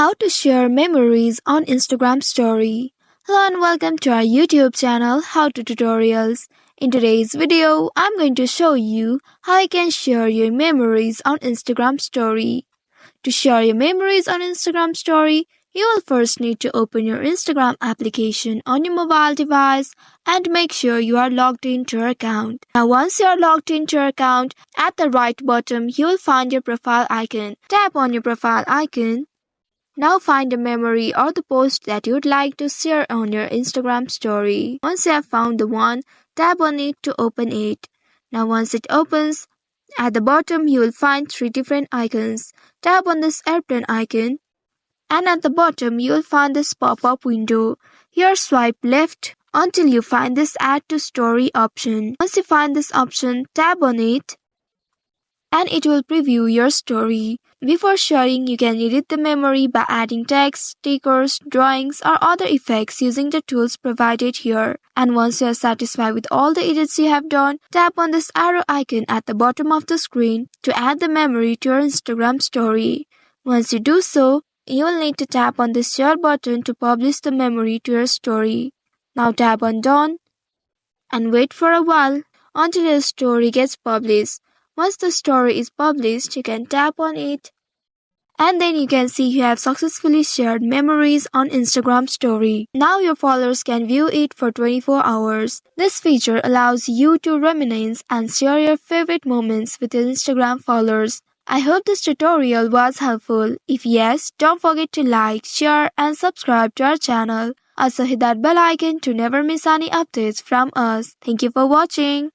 How to share memories on Instagram story. Hello and welcome to our YouTube channel How to Tutorials. In today's video, I'm going to show you how you can share your memories on Instagram story. To share your memories on Instagram story, you will first need to open your Instagram application on your mobile device and make sure you are logged into your account. Now once you are logged into your account, at the right bottom you will find your profile icon. Tap on your profile icon. Now find a memory or the post that you'd like to share on your Instagram story. Once you have found the one, tap on it to open it. Now once it opens, at the bottom you will find three different icons. Tap on this airplane icon and at the bottom you will find this pop-up window. Here swipe left until you find this add to story option. Once you find this option, tap on it and it will preview your story. Before sharing, you can edit the memory by adding text, stickers, drawings, or other effects using the tools provided here. And once you are satisfied with all the edits you have done, tap on this arrow icon at the bottom of the screen to add the memory to your Instagram story. Once you do so, you will need to tap on the share button to publish the memory to your story. Now tap on done and wait for a while until your story gets published. Once the story is published, you can tap on it and then you can see you have successfully shared memories on Instagram story. Now your followers can view it for 24 hours. This feature allows you to reminisce and share your favorite moments with your Instagram followers. I hope this tutorial was helpful. If yes, don't forget to like, share and subscribe to our channel. Also hit that bell icon to never miss any updates from us. Thank you for watching.